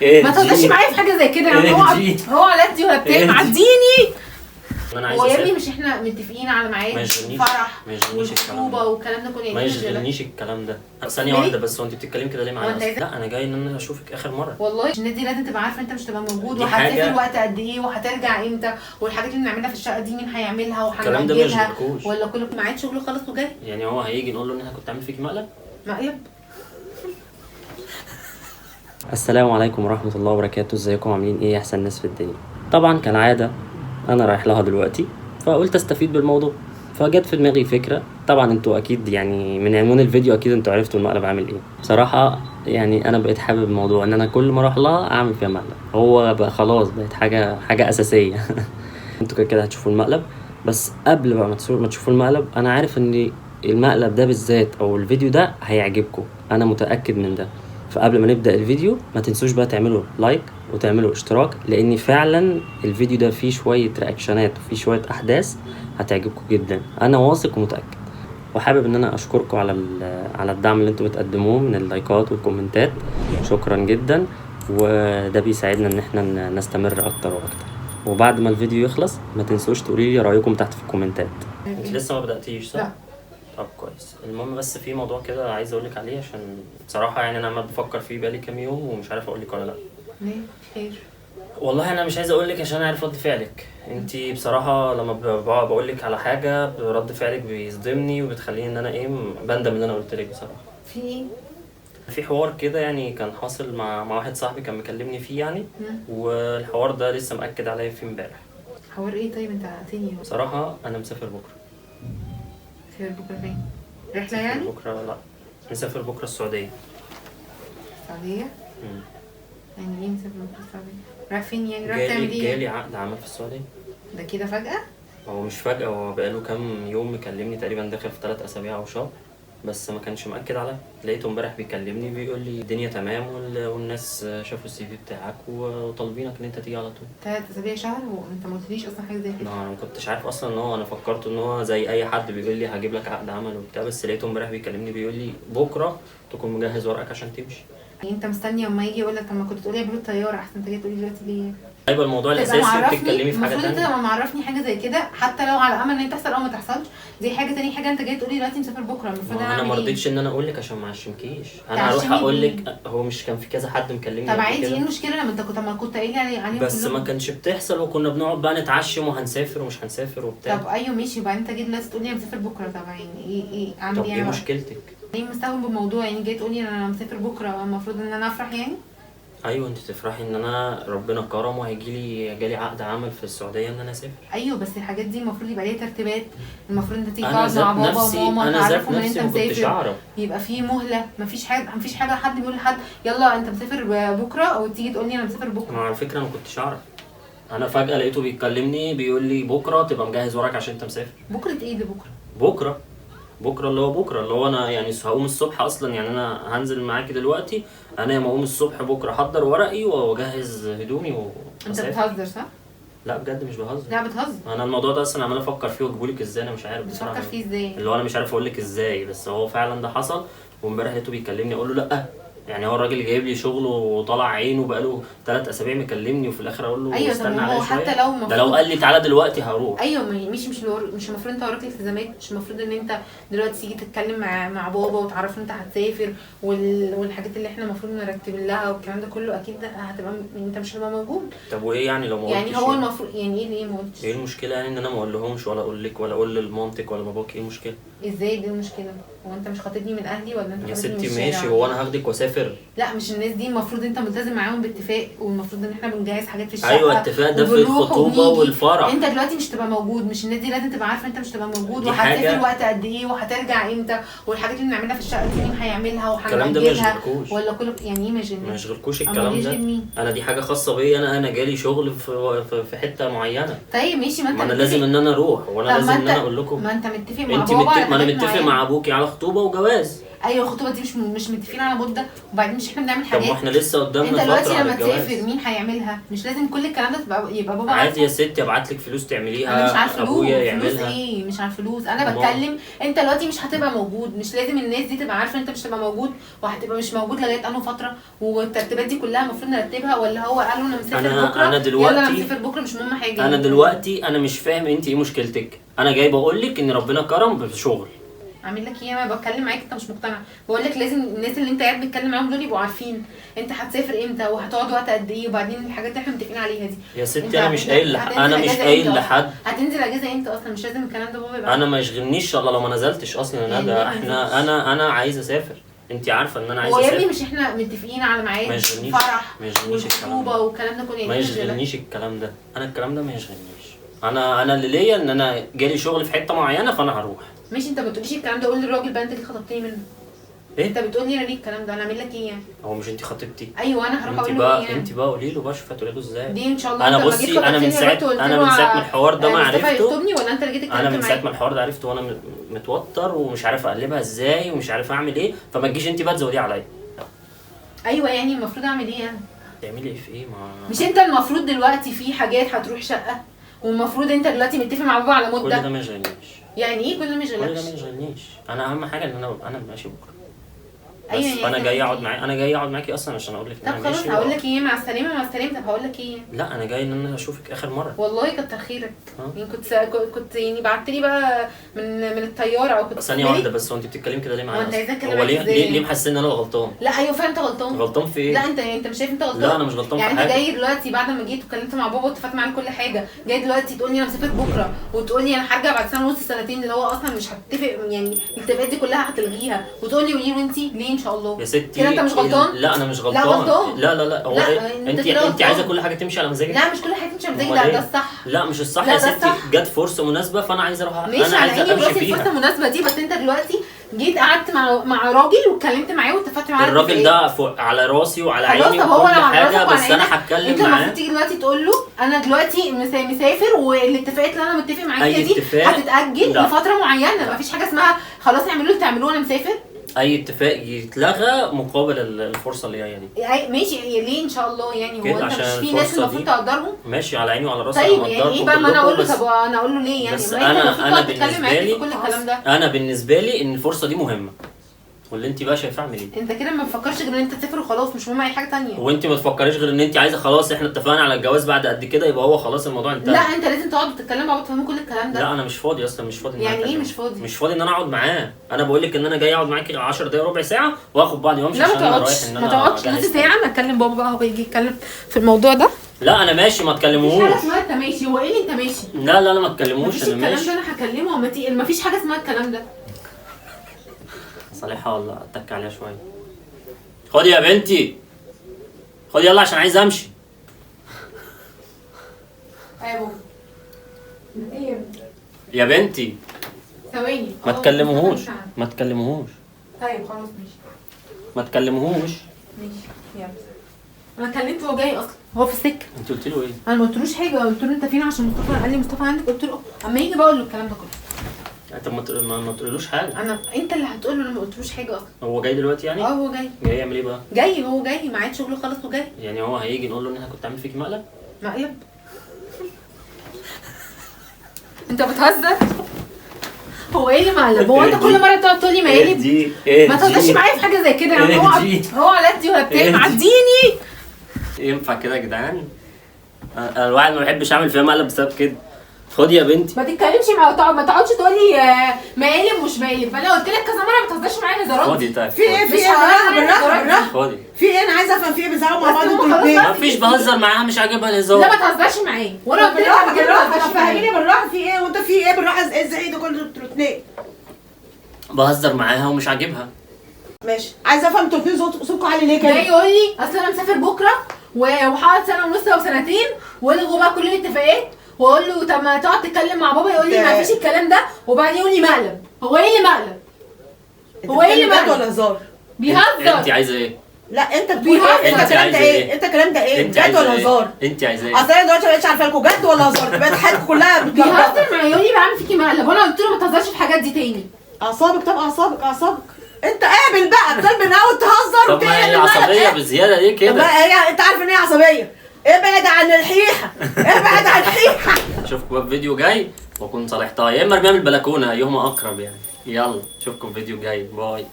ما تقدرش معايا في حاجه زي كده. هو لا دي ولا بتاع معديني. هو يا ابني مش احنا متفقين على ميعاد فرح والخطوبه والكلام ده كله؟ ما يشغلنيش الكلام ده. ثانيه واحده بس، هو انت بتتكلمي كده ليه معايا؟ لا انا جاي ان انا اشوفك اخر مره. والله الناس دي لازم تبقى عارفه انت مش هتبقى موجود، وهتسافر وقت قد ايه، وهترجع امتى، والحاجات اللي بنعملها في الشقه دي مين هيعملها وهنأجلها، ولا كل ميعاد شغله خلص وجاي. يعني هو هيجي نقول له ان انا كنت عامل فيكي مقلب؟ السلام عليكم ورحمه الله وبركاته. ازيكم عاملين ايه يا احسن ناس في الدنيا؟ طبعا كالعاده انا رايح لها دلوقتي، فقلت استفيد بالموضوع، فجت في دماغي فكره. طبعا انتوا اكيد يعني من عنوان الفيديو اكيد انتوا عرفتوا المقلب عامل ايه. بصراحه يعني انا بقيت حابب الموضوع ان انا كل ما اروح لها اعمل فيها مقلب. هو بقى خلاص بقت حاجه اساسيه. انتوا كده هتشوفوا المقلب، بس قبل بقى ما تشوفوا المقلب انا عارف ان المقلب ده بالذات او الفيديو ده هيعجبكم، انا متاكد من ده. فقبل ما نبدا الفيديو ما تنسوش بقى تعملوا لايك وتعملوا اشتراك، لان فعلا الفيديو ده فيه شويه رياكشنات وفيه شويه احداث هتعجبكم جدا، انا واثق ومتاكد. وحابب ان انا اشكركم على الدعم اللي انتم بتقدموه من اللايكات والكومنتات، شكرا جدا، وده بيساعدنا ان احنا نستمر اكتر واكتر. وبعد ما الفيديو يخلص ما تنسوش تقولوا لي رايكم تحت في الكومنتات. انت لسه ما بداتيش صح؟ لا. طب كويس. المهم بس في موضوع كده عايز اقول لك عليه، عشان بصراحه يعني انا عمال بفكر فيه بقالي كام يوم ومش عارف اقول لك ولا لا. ليه؟ خير. والله انا مش عايز اقول لك عشان اعرف رد فعلك. انت بصراحه لما بقول لك على حاجه رد فعلك بيصدمني وبتخليني ان انا بندم ان انا قلت لك بصراحه. في ايه؟ في حوار كده يعني كان حاصل مع واحد صاحبي كان مكلمني فيه يعني، والحوار ده لسه مأكد عليا فيه امبارح. حوار ايه؟ طيب انت قلتني. بصراحه انا مسافر بكره. مسافر بكره فين؟ رحله يعني؟ بكره لا، مسافر بكره السعوديه. السعوديه؟ يعني ايه مسافر بكره السعوديه؟ رايح فين يعني؟ رايح تعمل ايه؟ جالي عقد عمل في السعوديه. ده كده فجاه؟ هو مش فجاه، هو بقاله كام يوم مكلمني، تقريبا داخل في 3 أسابيع او شهر، بس ما كانش مأكد عليا. لقيته امبارح بيكلمني بيقول لي الدنيا تمام والناس شافوا السي في بتاعك وطالبينك ان انت تيجي على طول. 3 أسابيع شهر؟ وانت ما قلتليش اصلا حاجه زي كده. انا ما كنتش عارف اصلا ان هو، انا فكرت ان هو زي اي حد بيقول لي هجيب لك عقد عمل وبتاع، بس لقيته امبارح بيكلمني بيقول لي بكره تكون مجهز ورقك عشان تمشي. يعني انت مستني اما يجي يقول لك طب ما كنت تقولي قبل الطياره احسن، انت جاي تقولي دلوقتي ليه؟ هيبقى الموضوع الاساسي وبتتكلمي في حاجه ثانيه. المفروض انت لما معرفني حاجه زي كده حتى لو على امل ان هي تحصل او ما تحصلش، دي حاجه تاني حاجه انت جاي تقولي دلوقتي مسافر بكره، المفروض انا ما رضيتش ان انا اقول لك عشان ما اعشمكيش. انا هروح اقول لك هو مش كان في كذا حد مكلمني؟ طب عادي، ايه المشكله لما انت كنت قايل لي عليهم بس كلهم. ما كانش بتحصل، وكنا بنقعد بقى نتعشم وهنسافر ومش هنسافر وبتاع. طب ايوه ماشي، وبعدين انت جيت دلوقتي تقول لي انا مسافر بكره، طب يعني ايه اعمل ايه؟ طب ايه مشكلتك؟ ليه مستوعب بالموضوع؟ يعني جاي تقول لي انا مسافر بكره، المفروض ان انا افرح يعني؟ ايوه انت تفرحي ان انا ربنا كرم جالي عقد عمل في السعوديه ان انا اسافر. ايوه بس الحاجات دي المفروض يبقى ليها ترتيبات، المفروض انت تيجي تقعد مع بابا وماما تعرفهم ان انت مسافر، يبقى في مهله. مفيش حاجه حد بيقول لحد يلا انت مسافر بكره، او تيجي تقول لي انا مسافر بكره. على فكره انا ما كنتش اعرف، انا فجاه لقيته بيكلمني بيقول لي بكره تبقى مجهز ورقك عشان انت مسافر. بكره ايه ده؟ بكره اللي هو انا يعني هقوم الصبح اصلا، يعني انا هنزل معاكي دلوقتي، انا يوم اقوم الصبح بكره احضر ورقي واجهز هدومي انت بتهزر صح؟ لا بجد مش بهزر. لا بتهزر. انا الموضوع ده اصلا عمال افكر فيه واجيبهولك ازاي، انا مش عارف بصراحه. بتفكر فيه ازاي؟ اللي هو انا مش عارف اقول لك ازاي، بس هو فعلا ده حصل. وامبارح لقيته بيكلمني اقول له لا، يعني هو الراجل جايب لي شغل وطلع عينه بقاله 3 أسابيع مكلمني، وفي الاخر اقول له أيوة استنى عليا شويه. حتى لو ده لو قال لي تعالى دلوقتي هروح. ايوه مش المفروض انت وراك التزامات؟ مش المفروض ان انت دلوقتي تيجي تتكلم مع بابا وتعرف انت هتسافر والحاجات اللي احنا المفروض نرتب لها والكلام ده كله، اكيد ده هتبقى انت مش هتبقى موجود. طب وايه يعني لو ما قلتش؟ يعني هو المفروض يعني ايه ما قلتش؟ ايه المشكله يعني ان انا ما اقولهمش ولا اقول لك ولا اقول لمامتك ولا باباك؟ ايه المشكله؟ ازاي دي المشكله؟ هو انت مش خاطبني من اهلي ولا انت خاطبني من الشارع؟ يا ستي ماشي، هو انا هاخدك واسافر؟ لا مش الناس دي المفروض انت ملتزم معاهم باتفاق، والمفروض ان احنا بنجهز حاجات في الشقه. ايوه اتفاق ده في الخطوبه والفرح. انت دلوقتي مش تبقى موجود، مش الناس دي لازم تبقى عارفه انت مش تبقى موجود، وهتسافر وقت قد ايه، وهترجع امتى، والحاجات اللي بنعملها في الشقه دي مين هيعملها وهنأجلها، ولا كل يعني ايه ما يشغلكوش الكلام ده؟ انا دي حاجه خاصه بيا، انا جالي شغل في حته معينه. طيب ماشي، ما انا لازم ان انا اروح، وانا لازم ان انا اقول لكم. ما انت متفق مع بابا ما انا متفق مع ابوكي على خطوبه وجواز. ايوه الخطوبه دي مش متفقين على مده، وبعدين مش احنا بنعمل حاجات. طب واحنا لسه قدامنا فتره. انت دلوقتي لما تسافر مين هيعملها؟ مش لازم كل الكلام ده يبقى بابا عادي يا ستي، ابعت لك فلوس تعمليها. انا مش على الفلوس. ابويا يعملها. فلوس ايه؟ مش على الفلوس، انا بتكلم انت دلوقتي مش هتبقى موجود، مش لازم الناس دي تبقى عارفه انت مش هتبقى موجود وهتبقى مش موجود لغايه انه فتره، والترتيبات دي كلها المفروض نرتبها، ولا هو قالوا انا مسافر بكره انا دلوقتي يلا انا مسافر بكره مش مهم حاجه. انا دلوقتي انا مش فاهم انت ايه مشكلتك. انا جاي بقول لك ان ربنا كرم بشغل. اعمل لك ايه؟ انا بتكلم معاك انت مش مقتنع. بقول لك لازم الناس اللي انت قاعد بتتكلم معاهم دول يبقوا عارفين انت هتسافر امتى وهتقعد وقت قد ايه، وبعدين الحاجات اللي احنا متفقين عليها دي. يا ستي انا مش قايل لحد هتنزل اجازه امتى اصلا؟ مش لازم الكلام ده بابا يبقى. انا ما يشغلنيش الله لو ما نزلتش اصلا. انا ده احنا انا عايز اسافر. انت عارفه ان انا عايز اسافر. هو يا ابني مش احنا متفقين على ميعاد فرح وخطوبه والكلام ده كله؟ ما يشغلنيش الكلام ده. انا الكلام ده ما يشغلنيش. انا اللي ليا ان انا جالي شغل في حته معينه فانا هروح. ماشي انت ما بتقوليش الكلام ده، قول للراجل بقى انت اللي خطبتني منه. ايه انت بتقول لي انا ليه الكلام ده؟ انا اعمل لك ايه يعني؟ هو مش انت خطيبتي؟ ايوه انا هروح اقول له ايه يعني؟ انت بقى قولي له بقى، شوفي هتقولي له ازاي دي ان شاء الله. انا بصي انا من ساعه ما الحوار ده ما عرفته. ولا انت اللي جيت اتكلمت معايا؟ انا من ساعه ما الحوار ده عرفته وانا متوتر ومش عارف اقلبها ازاي ومش عارف اعمل ايه، فما تجيش انت بقى تزوديه عليا. ايوه يعني المفروض اعمل ايه يعني؟ تعملي ايه في ايه؟ مش انت المفروض دلوقتي في حاجات هتروح شقه، والمفروض انت دلوقتي متفق مع بابا على مده. كل ده ما يشغلنيش. يعني ايه كل ده ما يشغلكش؟ كل ده ما يشغلنيش. انا اهم حاجه ان انا ماشي بكره. ايوه يعني فانا جاي اقعد معاك، انا جاي اقعد معاكي اصلا عشان اقول لك طب خلاص هقول لك ايه؟ مع السلامه مع السلامه. طب هقول لك ايه؟ لا انا جاي ان انا اشوفك اخر مره. والله كتر خيرك. يعني كنت يعني بعت لي بقى من الطياره او كنت ثانيه واحده بس. هو انت بتتكلمي كده ليه معايا؟ هو ليه محسسني ان انا غلطان؟ لا ايوه فعلا انت غلطان. غلطان في ايه؟ لا انت مش شايف انت غلطان؟ لا انا مش غلطان يعني في حاجه. انت جاي دلوقتي بعد ما جيت واتكلمت مع بابا واتفقت معاه كل حاجه، جاي دلوقتي تقول لي انا مسافر بكره وتقول لي انا هرجع بعد سنه ونص سنتين اللي هو اصلا مش هتتفق، يعني الاتفاقات دي كلها هتلغيها، وتقول لي قولي له انت ليه ان شاء الله؟ يا ستي كده انت مش غلطان؟ لا انا مش غلطان. لا غلطان. لا هو انت عايزه كل حاجه تمشي على مزاجك؟ لا مش كل حاجه تمشي على مزاجي. ده الصح. لا مش الصح يا ستي. جت فرصه مناسبه فانا عايز اروح. انا عايزه امشي فيها. الفرصه المناسبه دي بس انت دلوقتي جيت قعدت مع راجل واتكلمت معاه واتفقت معاه. الراجل ده على راسي وعلى عيني وكل حاجه، بس انا هتكلم معاه. انت المفروض تيجي دلوقتي تقول له انا دلوقتي مسافر، والاتفاقات اللي انا متفق معاك دي هتتاجل لفتره معينه. مفيش حاجه اسمها خلاص اعملوا اللي تعملوه انا مسافر. اي اتفاق يتلغى مقابل الفرصه اللي جايه دي. ماشي ليه ان شاء الله يعني؟ هو انت مش في ناس المفروض تقدرهم؟ ماشي على عيني وعلى راسي. طيب يعني ايه بقى؟ ما انا اقول له طب انا اقول له ليه يعني؟ بس انا بالنسبه لي ان الفرصه دي مهمه. واللي انت بقى شايفه اعمل ايه؟ انت كده ما بتفكرش غير ان انت تسافر وخلاص، مش مهم اي حاجه ثانيه. وانت ما تفكريش غير ان انت عايزه خلاص احنا اتفقنا على الجواز بعد قد كده يبقى هو خلاص الموضوع انتهى. لا انت لازم تقعد تتكلم مع بعض تفهموا كل الكلام ده. لا انا مش فاضي اصلا. مش فاضي. يعني ايه مش فاضي؟ مش فاضي ان انا اقعد معاه. انا بقول لك ان انا جاي اقعد معاكي 10 دقايق ربع ساعه واخد بعضي وامشي. لا ما تقعدش نص ساعه. انا اكلم بابا بقى هو يجي يتكلم في الموضوع ده. لا انا ماشي ما تكلموش. مفيش حاجه اسمها انت ماشي. هو ايه اللي انت ماشي؟ لا ما تكلموش. انا ماشي. الكلام ده انا هكلمه مفيش حاجه اسمها الكلام ده. صالحه والله اتك عليها شويه. خدي يا بنتي خدي يلا عشان عايز امشي. ايوه ايه يا بنتي ثواني. ما تكلموهوش. ما تكلموهوش. طيب خلاص ماشي. ما تكلموهوش. ماشي يلا. انا كلمته وهو جاي اصلا، هو في السكه. انت قلت له ايه؟ انا ما قلتلوش حاجه. قلت له انت فين عشان مصطفى قال لي مصطفى عندك. قلت له اما يجي بقول له الكلام ده كله. طب ما تقولوش حاجه. انت اللي هتقول له. انا ما قلتلوش حاجه اصلا. هو جاي دلوقتي يعني؟ هو جاي. جاي يعمل ايه بقى؟ هو جاي ميعاد شغله خلص وجاي. يعني هو هيجي نقول له ان انا كنت عامل فيكي مقلب؟ انت بتهزر؟ هو ايه اللي مقلب؟ هو انت كل مره تقعد تقول لي مقالب؟ ما تهزرش معايا في حاجه زي كده يعني. هو على دي ولا بتاع معديني. ينفع كده يا جدعان؟ انا الواحد ما بيحبش اعمل فيها مقلب بسبب كده. خدي يا بنتي. ما تتكلمش ما تقعدش تقول لي مقالب مش مقالب. انا قلت لك كذا مره ما تهزرش معايا هزارات. خدي طيب. في ايه بالراحه. خدي. في ايه؟ انا عايزه افهم في ايه بيزعقوا مع بعض انتوا الاثنين. مفيش بهزر معاها مش عاجبها الهزار. لا ما تهزرش معايا. وانا بالراحه فهميني بالراحه في ايه وانت في ايه بالراحه ازاي ده كله انتوا الاثنين. بهزر معاها ومش عاجبها. ماشي عايزه افهم انتوا الاثنين صوتكم عالي ليه كده؟ جاي يقول لي اصل انا مسافر بكره وهقعد سنه ونص او سنتين والغوا بقى كل الاتفاقات. واقول له طب ما تقعد تتكلم مع بابا يقول لي ما فيش الكلام ده، وبعدين يقول لي مقلب. هو ايه اللي مقلب؟ هو ايه اللي مقلب ولا هزار؟ بيهزر. انت عايزه ايه؟ لا انت بتقول ايه؟ انت الكلام ده ايه؟ انت الكلام ده ايه؟ جد ولا هزار؟ انت عايزه ايه؟ اصل انا دلوقتي ما بقتش عارفه لكم جد ولا هزار. بقت حياتكم كلها بيهزر معايا يقول لي بعمل فيكي مقلب، وانا قلت له ما تهزرش في الحاجات دي تاني. اعصابك. طب اعصابك انت قابل بقى بتقول بنقعد تهزر طب ما هي عصبيه بزياده ليه كده؟ هي انت عارف ان هي عصبيه. ابعد عن الحيحه، ابعد عن الحيحه. اشوفكم بقى في فيديو جاي واكون صالحتها، يا اما ارميها من البلكونه ايهما اقرب يعني. يلا اشوفكم في فيديو جاي، باي.